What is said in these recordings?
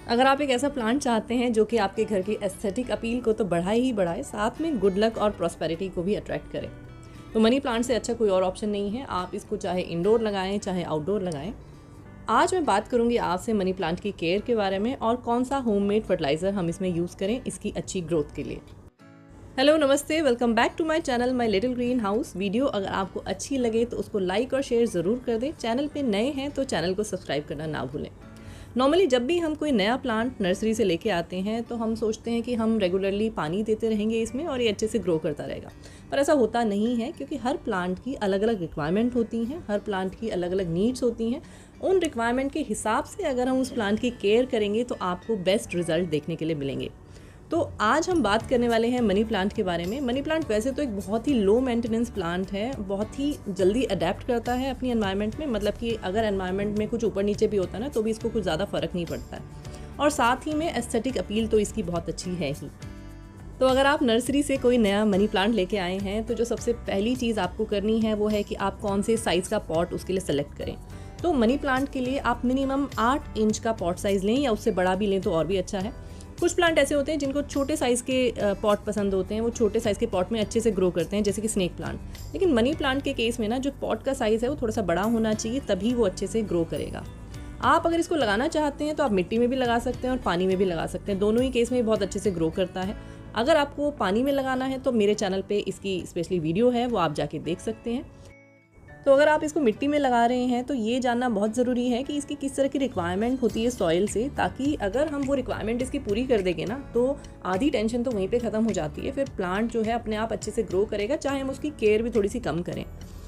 अगर आप एक ऐसा प्लांट चाहते हैं जो कि आपके घर की एस्थेटिक अपील को तो बढ़ाए ही बढ़ाए, साथ में गुड लक और प्रॉस्पेरिटी को भी अट्रैक्ट करे, तो मनी प्लांट से अच्छा कोई और ऑप्शन नहीं है। आप इसको चाहे इंडोर लगाएं चाहे आउटडोर लगाएं। आज मैं बात करूंगी आपसे मनी प्लांट की केयर के बारे में और कौन सा होममेड फर्टिलाइज़र हम इसमें यूज़ करें इसकी अच्छी ग्रोथ के लिए। हेलो, नमस्ते, welcome back to my channel my little green house. Video अगर आपको अच्छी लगे तो उसको लाइक और शेयर ज़रूर कर दें। चैनल पे नए हैं तो चैनल को सब्सक्राइब करना ना भूलें। नॉर्मली जब भी हम कोई नया प्लांट नर्सरी से लेके आते हैं तो हम सोचते हैं कि हम रेगुलरली पानी देते रहेंगे इसमें और ये अच्छे से ग्रो करता रहेगा, पर ऐसा होता नहीं है क्योंकि हर प्लांट की अलग अलग रिक्वायरमेंट होती हैं, हर प्लांट की अलग अलग नीड्स होती हैं। उन रिक्वायरमेंट के हिसाब से अगर हम उस प्लांट की केयर करेंगे तो आपको बेस्ट रिजल्ट देखने के लिए मिलेंगे। तो आज हम बात करने वाले हैं मनी प्लांट के बारे में। मनी प्लांट वैसे तो एक बहुत ही लो मेंटेनेंस प्लांट है, बहुत ही जल्दी अडेप्ट करता है अपनी एनवायरनमेंट में। मतलब कि अगर एनवायरनमेंट में कुछ ऊपर नीचे भी होता है ना तो भी इसको कुछ ज़्यादा फ़र्क नहीं पड़ता है, और साथ ही में एस्थेटिक अपील तो इसकी बहुत अच्छी है ही। तो अगर आप नर्सरी से कोई नया मनी प्लांट लेके आए हैं तो जो सबसे पहली चीज़ आपको करनी है वो है कि आप कौन से साइज़ का पॉट उसके लिए सेलेक्ट करें। तो मनी प्लांट के लिए आप मिनिमम 8 इंच का पॉट साइज़ लें, या उससे बड़ा भी लें तो और भी अच्छा है। कुछ प्लांट ऐसे होते हैं जिनको छोटे साइज़ के पॉट पसंद होते हैं, वो छोटे साइज़ के पॉट में अच्छे से ग्रो करते हैं, जैसे कि स्नेक प्लांट। लेकिन मनी प्लांट के केस में ना जो पॉट का साइज़ है वो थोड़ा सा बड़ा होना चाहिए, तभी वो अच्छे से ग्रो करेगा। आप अगर इसको लगाना चाहते हैं तो आप मिट्टी में भी लगा सकते हैं और पानी में भी लगा सकते हैं, दोनों ही केस में बहुत अच्छे से ग्रो करता है। अगर आपको पानी में लगाना है तो मेरे चैनल पे इसकी स्पेशली वीडियो है, वो आप जाके देख सकते हैं। तो अगर आप इसको मिट्टी में लगा रहे हैं तो ये जानना बहुत ज़रूरी है कि इसकी किस तरह की रिक्वायरमेंट होती है सॉइल से, ताकि अगर हम वो रिक्वायरमेंट इसकी पूरी कर देंगे ना तो आधी टेंशन तो वहीं पे ख़त्म हो जाती है। फिर प्लांट जो है अपने आप अच्छे से ग्रो करेगा, चाहे हम उसकी केयर भी थोड़ी सी कम करें।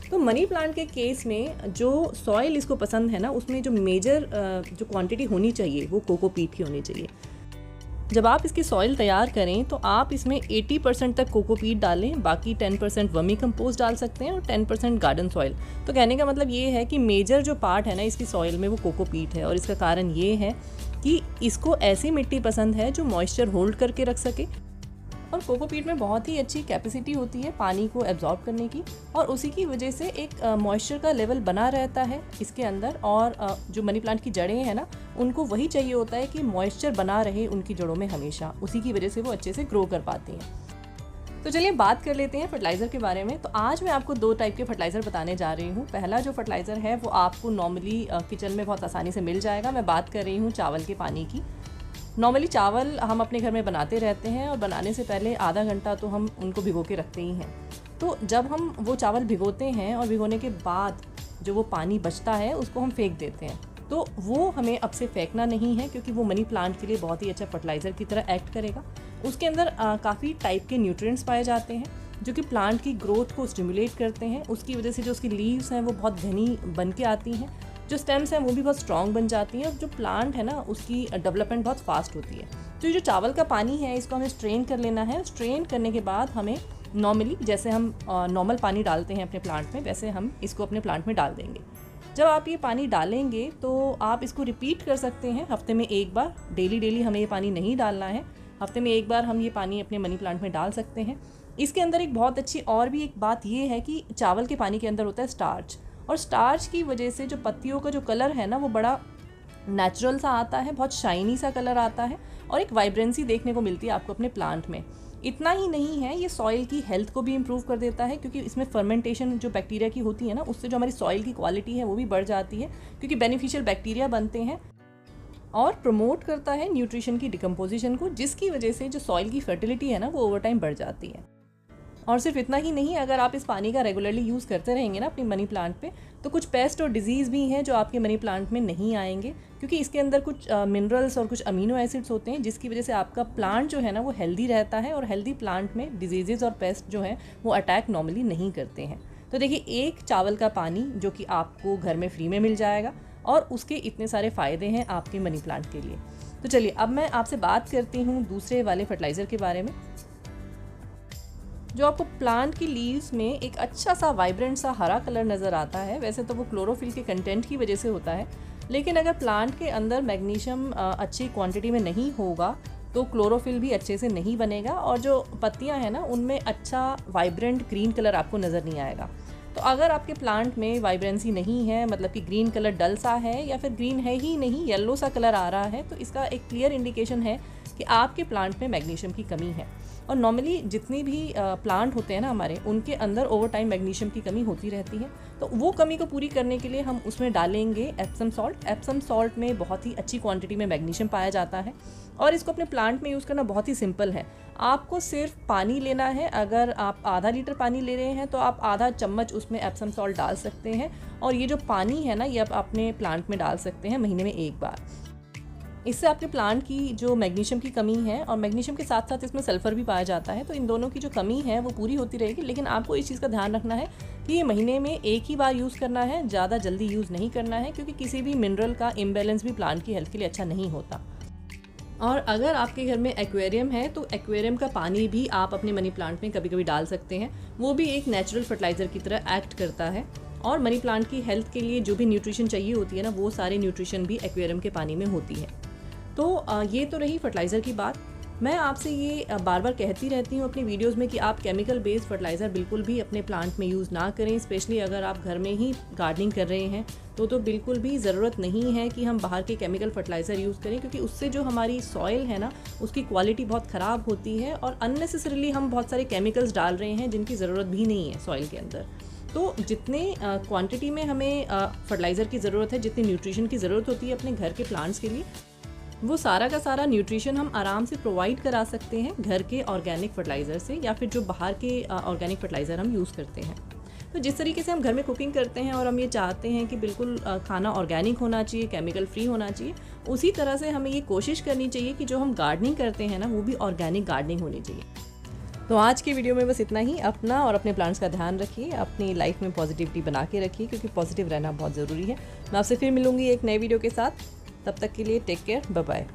तो मनी प्लांट के केस में जो सॉइल इसको पसंद है ना, उसमें जो मेजर जो क्वांटिटी होनी चाहिए वो कोकोपीट की होनी चाहिए। जब आप इसकी सॉइल तैयार करें तो आप इसमें 80% तक कोकोपीट डालें, बाकी 10% वर्मी कंपोस्ट डाल सकते हैं और 10% गार्डन सॉइल। तो कहने का मतलब ये है कि मेजर जो पार्ट है ना इसकी सॉइल में वो कोकोपीट है, और इसका कारण ये है कि इसको ऐसी मिट्टी पसंद है जो मॉइस्चर होल्ड करके रख सके। और कोकोपीट में बहुत ही अच्छी कैपेसिटी होती है पानी को एब्जॉर्ब करने की, और उसी की वजह से एक मॉइस्चर का लेवल बना रहता है इसके अंदर। और जो मनी प्लांट की जड़ें हैं ना, उनको वही चाहिए होता है कि मॉइस्चर बना रहे उनकी जड़ों में हमेशा, उसी की वजह से वो अच्छे से ग्रो कर पाती हैं। तो चलिए बात कर लेते हैं फर्टिलाइज़र के बारे में। तो आज मैं आपको 2 टाइप के फर्टिलाइज़र बताने जा रही हूँ। पहला जो फर्टिलाइज़र है वो आपको नॉर्मली किचन में बहुत आसानी से मिल जाएगा। मैं बात कर रही हूँ चावल के पानी की। नॉर्मली चावल हम अपने घर में बनाते रहते हैं और बनाने से पहले आधा घंटा तो हम उनको भिगो के रखते ही हैं। तो जब हम वो चावल भिगोते हैं और भिगोने के बाद जो वो पानी बचता है उसको हम फेंक देते हैं, तो वो हमें अब से फेंकना नहीं है, क्योंकि वो मनी प्लांट के लिए बहुत ही अच्छा फर्टिलाइज़र की तरह एक्ट करेगा। उसके अंदर काफ़ी टाइप के न्यूट्रिएंट्स पाए जाते हैं जो कि प्लांट की ग्रोथ को स्टिमुलेट करते हैं। उसकी वजह से जो उसकी लीव्स हैं वो बहुत घनी बन के आती हैं, जो स्टेम्स हैं वो भी बहुत स्ट्रॉन्ग बन जाती हैं, और जो प्लांट है ना उसकी डेवलपमेंट बहुत फास्ट होती है। तो ये जो चावल का पानी है इसको हमें स्ट्रेन कर लेना है। स्ट्रेन करने के बाद हमें नॉर्मली जैसे हम नॉर्मल पानी डालते हैं अपने प्लांट में, वैसे हम इसको अपने प्लांट में डाल देंगे। जब आप ये पानी डालेंगे तो आप इसको रिपीट कर सकते हैं हफ्ते में एक बार। डेली हमें ये पानी नहीं डालना है, हफ्ते में एक बार हम ये पानी अपने मनी प्लांट में डाल सकते हैं। इसके अंदर एक बहुत अच्छी और भी एक बात ये है कि चावल के पानी के अंदर होता है स्टार्च, और स्टार्च की वजह से जो पत्तियों का जो कलर है ना वो बड़ा नेचुरल सा आता है, बहुत शाइनी सा कलर आता है, और एक वाइब्रेंसी देखने को मिलती है आपको अपने प्लांट में। इतना ही नहीं है, ये सॉइल की हेल्थ को भी इम्प्रूव कर देता है, क्योंकि इसमें फर्मेंटेशन जो बैक्टीरिया की होती है ना, उससे जो हमारी सॉइल की क्वालिटी है वो भी बढ़ जाती है, क्योंकि बेनिफिशियल बैक्टीरिया बनते हैं, और प्रमोट करता है न्यूट्रिशन की डिकम्पोजिशन को, जिसकी वजह से जो सॉइल की फर्टिलिटी है ना वो ओवर टाइम बढ़ जाती है। और सिर्फ इतना ही नहीं, अगर आप इस पानी का रेगुलरली यूज़ करते रहेंगे ना अपनी मनी प्लांट पे, तो कुछ पेस्ट और डिजीज़ भी हैं जो आपके मनी प्लांट में नहीं आएंगे, क्योंकि इसके अंदर कुछ मिनरल्स और कुछ अमीनो एसिड्स होते हैं, जिसकी वजह से आपका प्लांट जो है ना वो हेल्दी रहता है, और हेल्दी प्लांट में डिजीज़ और पेस्ट जो है वो अटैक नॉर्मली नहीं करते हैं। तो देखिए, एक चावल का पानी जो कि आपको घर में फ्री में मिल जाएगा, और उसके इतने सारे फ़ायदे हैं आपके मनी प्लांट के लिए। तो चलिए अब मैं आपसे बात करती हूँ दूसरे वाले फर्टिलाइज़र के बारे में, जो आपको प्लांट की लीव्स में एक अच्छा सा वाइब्रेंट सा हरा कलर नज़र आता है। वैसे तो वो क्लोरोफिल के कंटेंट की वजह से होता है, लेकिन अगर प्लांट के अंदर मैग्नीशियम अच्छी क्वांटिटी में नहीं होगा तो क्लोरोफिल भी अच्छे से नहीं बनेगा, और जो पत्तियां हैं ना उनमें अच्छा वाइब्रेंट ग्रीन कलर आपको नज़र नहीं आएगा। तो अगर आपके प्लांट में वाइब्रेंसी नहीं है, मतलब कि ग्रीन कलर डल सा है या फिर ग्रीन है ही नहीं, येलो सा कलर आ रहा है, तो इसका एक क्लियर इंडिकेशन है कि आपके प्लांट में मैग्नीशियम की कमी है। और नॉर्मली जितनी भी प्लांट होते हैं ना हमारे, उनके अंदर ओवर टाइम मैग्नीशियम की कमी होती रहती है। तो वो कमी को पूरी करने के लिए हम उसमें डालेंगे एप्सम सॉल्ट। एप्सम सॉल्ट में बहुत ही अच्छी क्वांटिटी में मैग्नीशियम पाया जाता है और इसको अपने प्लांट में यूज़ करना बहुत ही सिंपल है। आपको सिर्फ पानी लेना है। अगर आप आधा लीटर पानी ले रहे हैं तो आप आधा चम्मच उसमें एप्सम सॉल्ट डाल सकते हैं और ये जो पानी है ना, ये आप अपने प्लांट में डाल सकते हैं महीने में एक बार। इससे आपके प्लांट की जो मैग्नीशियम की कमी है, और मैग्नीशियम के साथ साथ इसमें सल्फ़र भी पाया जाता है, तो इन दोनों की जो कमी है वो पूरी होती रहेगी। लेकिन आपको इस चीज़ का ध्यान रखना है कि ये महीने में एक ही बार यूज़ करना है, ज़्यादा जल्दी यूज़ नहीं करना है, क्योंकि किसी भी मिनरल का इम्बैलेंस भी प्लांट की हेल्थ के लिए अच्छा नहीं होता। और अगर आपके घर में एक्वेरियम है तो एक्वेरियम का पानी भी आप अपने मनी प्लांट में कभी कभी डाल सकते हैं। वो भी एक नेचुरल फर्टिलाइज़र की तरह एक्ट करता है और मनी प्लांट की हेल्थ के लिए जो भी न्यूट्रिशन चाहिए होती है ना, वो सारे न्यूट्रिशन भी एक्वेरियम के पानी में होती है। तो ये तो रही फर्टिलाइज़र की बात। मैं आपसे ये बार बार कहती रहती हूँ अपनी वीडियोस में कि आप केमिकल बेस्ड फर्टिलाइज़र बिल्कुल भी अपने प्लांट में यूज़ ना करें। स्पेशली अगर आप घर में ही गार्डनिंग कर रहे हैं तो बिल्कुल भी ज़रूरत नहीं है कि हम बाहर के केमिकल फर्टिलाइज़र यूज़ करें, क्योंकि उससे जो हमारी सॉइल है ना, उसकी क्वालिटी बहुत ख़राब होती है और अननेसेसरीली हम बहुत सारे केमिकल्स डाल रहे हैं जिनकी ज़रूरत भी नहीं है सॉइल के अंदर। तो जितने क्वांटिटी में हमें फर्टिलाइज़र की ज़रूरत है, जितनी न्यूट्रिशन की ज़रूरत होती है अपने घर के प्लांट्स के लिए, वो सारा का सारा न्यूट्रिशन हम आराम से प्रोवाइड करा सकते हैं घर के ऑर्गेनिक फर्टिलाइज़र से, या फिर जो बाहर के ऑर्गेनिक फर्टिलाइज़र हम यूज़ करते हैं। तो जिस तरीके से हम घर में कुकिंग करते हैं और हम ये चाहते हैं कि बिल्कुल खाना ऑर्गेनिक होना चाहिए, केमिकल फ्री होना चाहिए, उसी तरह से हमें ये कोशिश करनी चाहिए कि जो हम गार्डनिंग करते हैं ना, वो भी ऑर्गेनिक गार्डनिंग होनी चाहिए। तो आज की वीडियो में बस इतना ही। अपना और अपने प्लांट्स का ध्यान रखिए, अपनी लाइफ में पॉजिटिविटी बना के रखिए, क्योंकि पॉजिटिव रहना बहुत ज़रूरी है। मैं आपसे फिर मिलूंगी एक नए वीडियो के साथ। तब तक के लिए टेक केयर, बाय बाय।